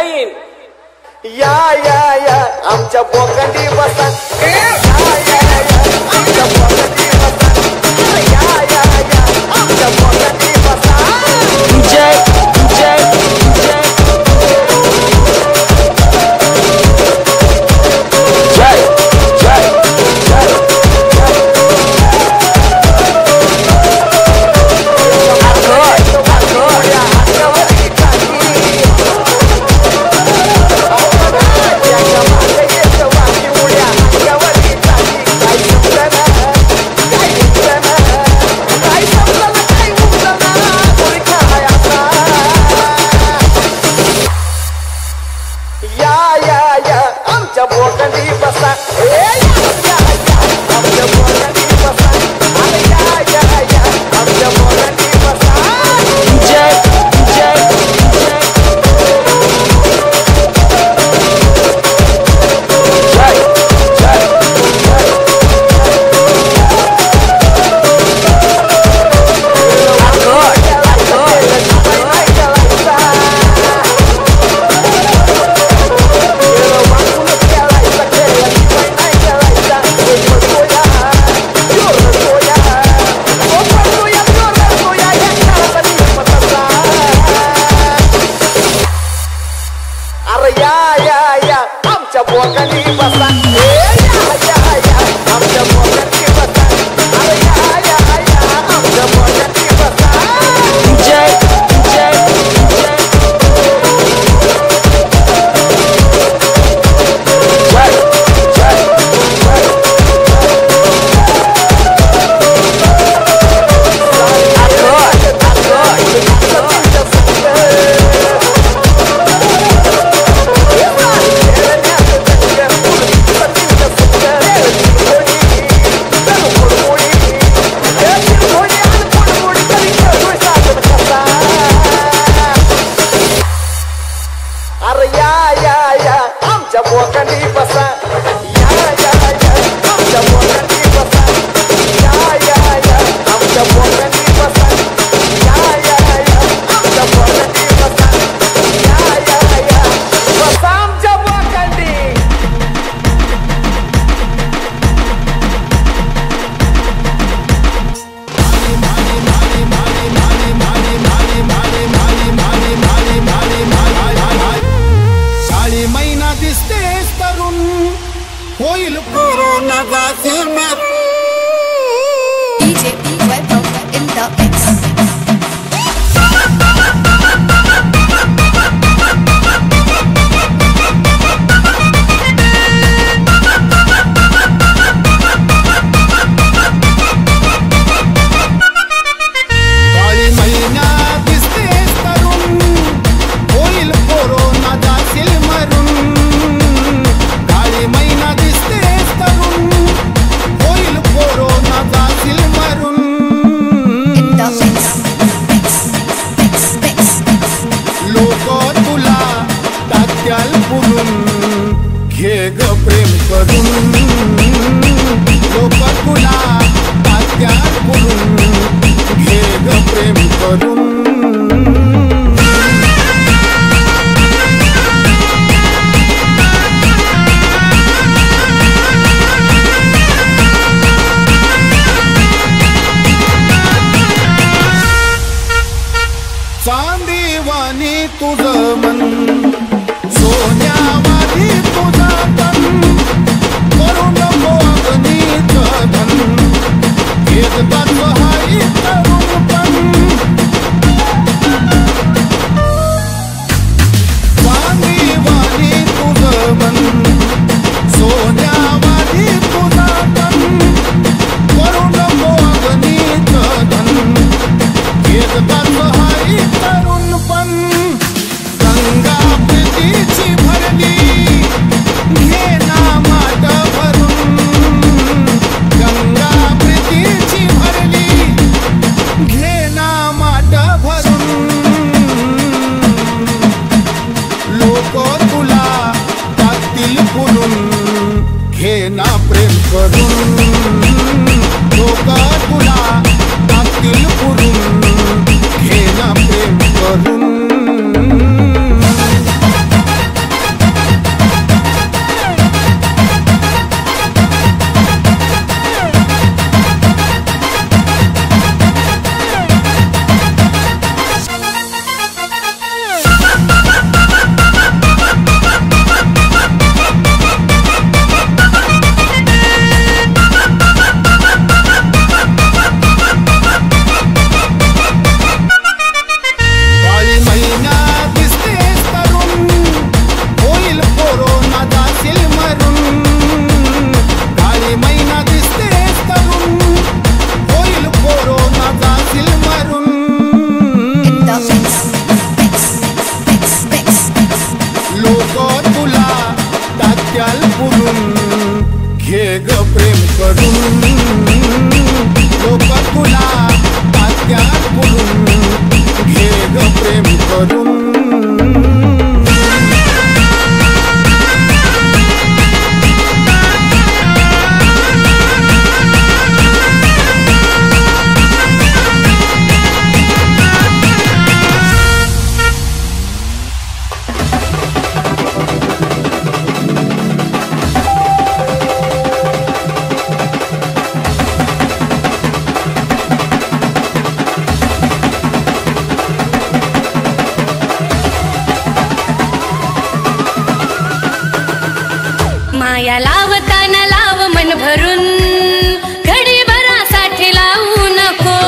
जाईन. या या या आमच्या बोकंडी बसा. आमच्या बोकंडी बसा. या या या आमच्या बोकंडी बसा. जय जय जय जय जय जय बोकंडी बसा. आमच्या बोकंडी बसा. अरे या या या आमच्या बोकंडी बसा. जय जय जय जय जय आमच्या बोकंडी बसा. या या या आमच्या बोकंडी बसा. अरे या या या आमच्या बोकंडी बसा. जय जय जय जय जय बोकंडी बसा. या या या आमच्या बोकंडी बसा. या या या आमच्या बोकंडी बसा. या या या आमच्या बोकंडी बसा. या या या बसा आमच्या बोकंडी. साडी महिना दिसतेस तरुण होईल कोरोनाचा सिरमॅप. DJ Webber in the mix. Sari महिना दिसतेस तरुण होईल कोरोनाचा सिरमरून. काळी महिना दिसतेस तरुण होईल कोरोनाचा सिरमरून. लोक तुला टाक्याल पुरून घे ग प्रेम करून. लोक तुला टाक्याल पुरून घे ग प्रेम करून. चांदीवानी तुझं मन सोन्यावानी तुझं तन. करू नको अग्नीचं धन घेत त्याचं हाई तरुण पण. चांदीवानी तुझं मन सोन्यावानी तुझं तन. करू नको अग्नीचं धन घेत त्याचं हाई तरुण पण. गंगा प्रीतीची भरली घे ना माट भरून. गंगा प्रीतीची भरली घे ना माट भरून. लोक तुला टाकतील पुरून घे ना प्रेम करून. लोक तुला टाकतील पुरून घे ना प्रेम करून. ग प्रेम करून लोक तुला तात्यात बोलून घे ग प्रेम करून माया लावताना लाव मन भरून घडी भरासाठी लावू नको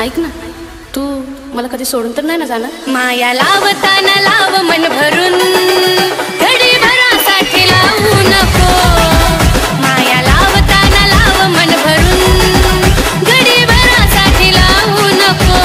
ऐक ना तू मला कधी सोडून तर नाही ना जाणार माया लावताना लाव मन भरून घडी भरासाठी लावू नको माया लावताना लाव मन भरून घडी भरासाठी लावू नको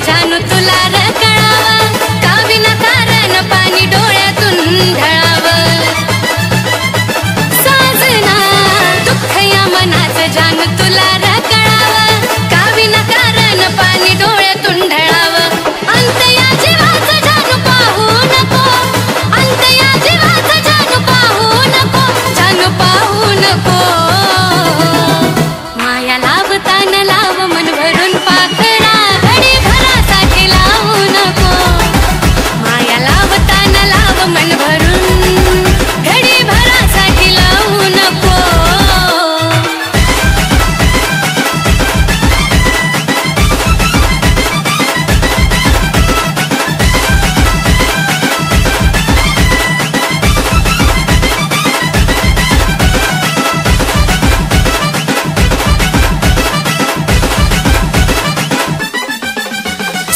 जानू तुला र कळावा का विनाकारण पाणी डोळ्यातून ढळावं साजना दुःख या मनाचं जानू तुला र कळावा का विनाकारण पाणी डोळ्यातून ढळावं अंत या जीवाचं जानू पाहू नको अंत या जीवाचं जानू पाहू नको जानू पाहू नको माया लावताना लाव मन भरून पाखरा मन भरून घडी भरासाठी लावू नको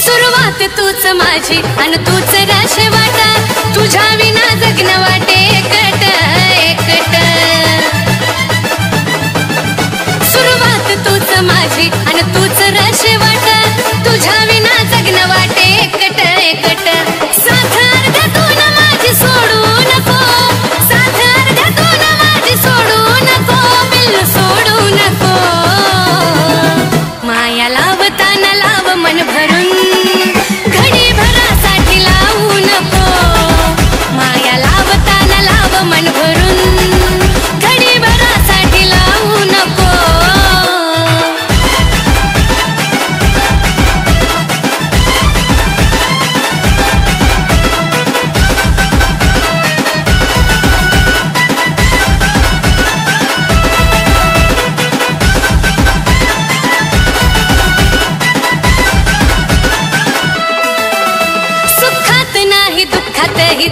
सुरुवात तूच माझी आणि तूच राश वाटा तुझ्या विना जगणं वाटे एकट एकट सुरुवात तूच माझी आणि तूच रश वाट तुझ्या विना जगणं वाटे एकट एकट साथ अर्ध्यातून माझी सोडू नको साथ अर्ध्यातून माझी सोडू नको बिल्लू सोडू नको माया लावताना लाव मन भरून घडी भरासाठी लावू नको माया लावताना लाव मन भरून घडी भरासाठी लावू नको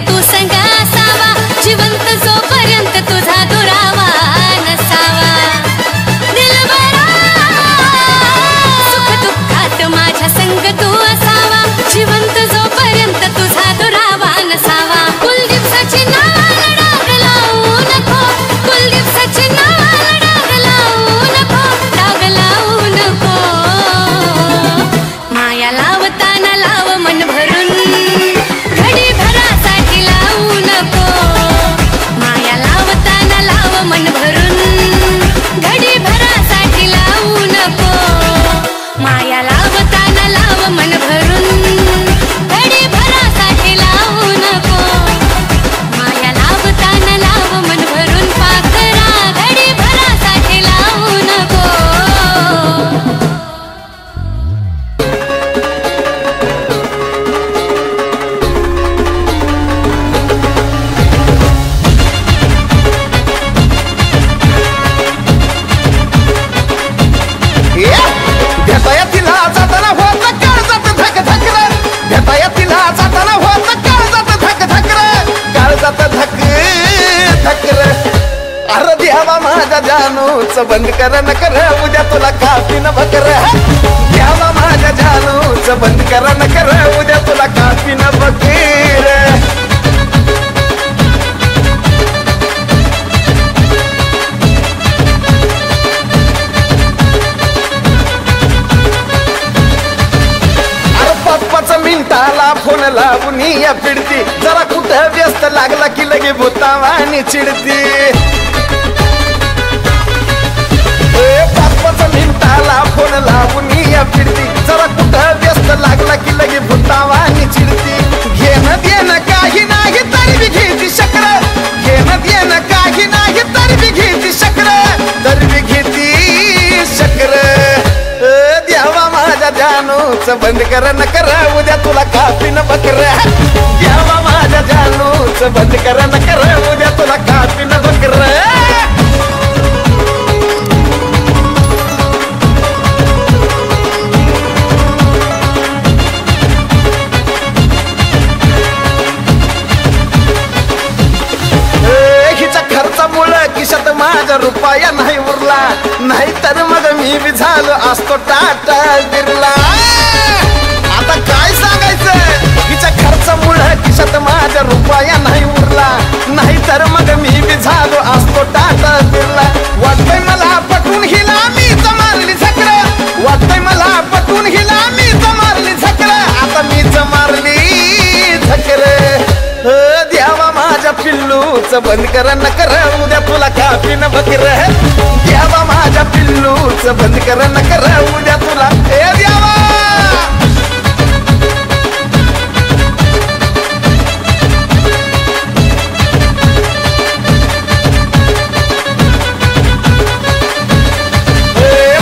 तू संग असावा जिवंत जोपर्यंत तुझा दुरावा नसावा दिलबरा सुख दुःखात माझ्या संग तू असावा जिवंत जोपर्यंत तुझा दुरावा नसावा कुलदीपसाची नावाला डाग लावू नको कुलदीपसाची नावाला डाग लावू नको डाग लावू नको माया लावताना लाव मन भरून घडी भरासाठी लावू नको माया लावताना लाव मन भरून घडी भरासाठी लावू नको माया लावताना लाव मन भरून जानूच बंद कर न कर उद्या तुला कापी न बकर द्यावा माझ्या जानूच बंद कर न कर उद्या तुला कापी न बकीर मिनिटाला फोन लावून या फिरती जरा कुठं व्यस्त लागला की लगे भूतावानी चिडती 5-5 मिनिटाला फोन लावून या फिरती जरा कुठं व्यस्त लागला की लगे भूतावानी चिडती घेणं देणं काही नाही तरी बी घेती शक्र घेणं देणं काही नाही तरी बी घेती शक्र तरी बी घेती शक्र द्यावा माझ्या जानूच बंद कर न कर उद्या तुला कापी न बकर द्यावा माझ्या जानूच बंद कर न कर उद्या तुला कापी न बकर हिच्या खर्चामुळं खिशात माझा रुपया नाही उरला नाही तर मग मी बी झालो असतो टाटा बिरला आता काय सांगायचं हिच्या खर्चामुळं खिशात माझा रुपया नाही उरला नाही तर मग मी बी झालो असतो टाटा बिरला वाटतंय मला पटून हिला मी मारली झकर वाटतंय मला पटून हिला मी मारली झकर आता मी मारली झकर द्यावा माझ्या पिल्लूच बंद कर न कर उद्या तुला कापी न बकर द्यावा माझ्या पिल्लूच बंद कर न कर उद्या तुला द्यावा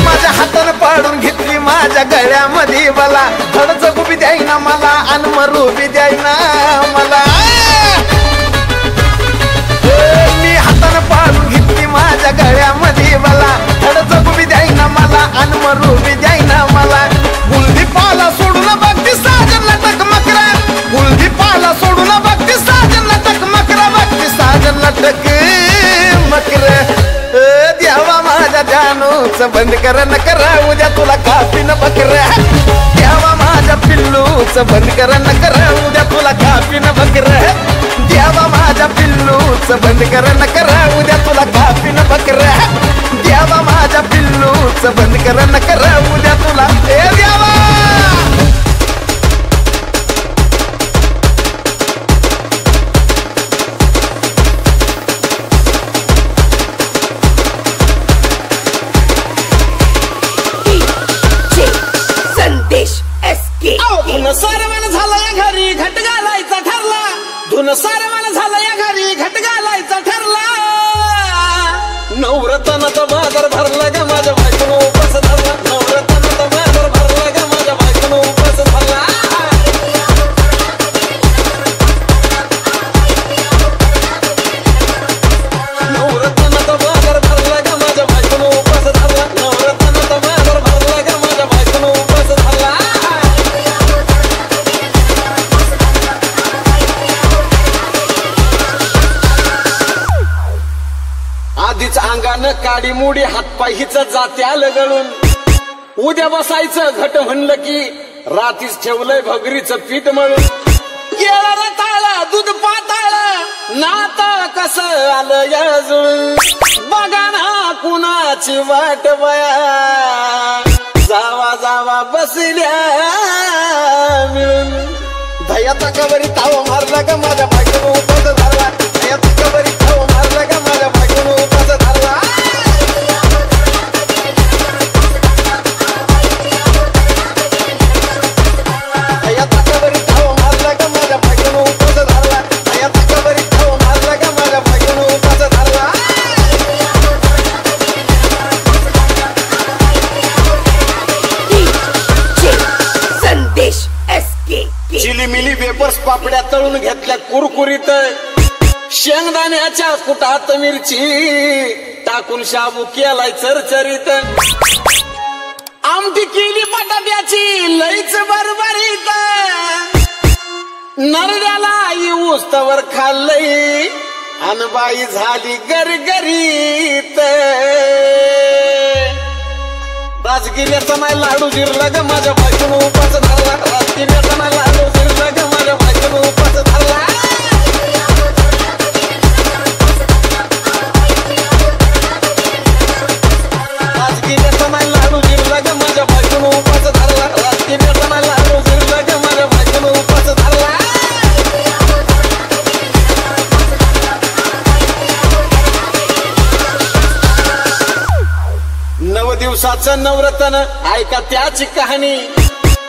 माझ्या हातानं पाडून घेतली माझ्या गळ्यामध्ये मला धड जगू बी द्यायना मला अन मरू बी द्यायना मला मी हातानं पाडून घेतली माझ्या गळ्यामध्ये मला धड जगू बी द्यायना मला अन मरू बी द्यायना मला गुलदीपाला सोडून बघती साजन लटक मकरा गुलदीपाला सोडून बघती साजन लटक मकरा बघती साजन लटक मकर द्यावा माझ्या जानूच बंद कर न कर उद्या तुला कापी न बकर द्यावा माझ्या पिल्लूच बंद कर न कर उद्या तुला कापी न बकर द्यावा माझ्या पिल्लूच बंद कर न कर उद्या तुला कापी न बकर द्यावा माझ्या पिल्लूच बंद कर न कर उद्या तुला द्यावा धुन सारवान झालं या घरी घट घालायचा ठरला धुन सारवान झालं या घरी घट घालायचा ठरला नवरत्नाचा बाजार भरला ग माझ्या बायकोनं उपास धरला नवरत्नाचा बाजार भरला ग माझ्या बायकोनं उपास धरला नवरत्नाचा बाजार भरला ग माझ्या बायकोनं उपास धरला नवरत्नाचा बाजार भरला ग माझ्या बायकोनं उपास धरला आधीच अंगानं काडी मुडी हातपाय हिच जाते आलं गळून उद्या बसायचं घट म्हणलं की रातीच ठेवलंय भगरीचं पीठ मळून केळं रताळं दूध पाताळं नातं कसं आलं या जुळून बघा ना कुणाची वाट बया जावा जावा बसल्या मिळून दयाचा कबरी ताव मारला ग माझ्या बायकोनं उपास धरला दयाचा कबरी ताव मारला ग माझ्या बायकोनं उपास धरला दयाचा कबरी ताव मारला ग माझ्या बायकोनं उपास धरला दयाचा कबरी ताव मारला ग माझ्या बायकोनं उपास धरला संदेश एसके चिलीमिली वेपर्स पापड्या तळून घेतल्या कुरकुरीत शेंगदाण्याच्या कुटात मिरची टाकून शाबू केलाय चरचरीत आमटी केली बटाट्याची लईच बरबरीत नरड्याला ऊस तवर खाल्लंय अनबाई झाली गरगरीत राजगिऱ्याचा नाही लाडू जिरला ग माझ्या बायकोन उपास धरला राजगिऱ्याचा नाही लाडू जिरला ग माझ्या बायकोन उपास धरला राजगिऱ्याचा नाही लाडू जिरला ग माझ्या बायकोन उपास धरला राजगिऱ्याचा नाही लाडू जिरला ग माझ्या बायकोन उपास धरला दिवसाचं नवरत्न ऐका त्याची कहाणी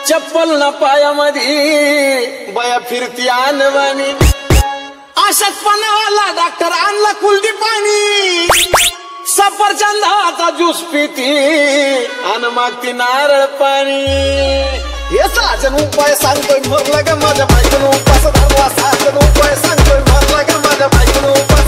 चप्पल ना पायामध्ये बया फिरती आणवानी अशाच पणावाला डॉक्टर आणला कुलदी पाणी सफरचंदाचा ज्यूस पिती आणि मागती नारळ पाणी हे साजन उपाय सांगतोय भरला ग माझ्या बायकोन उपास धरला साजन उपाय सांगतोय भरला ग माझ्या बायकोन उपास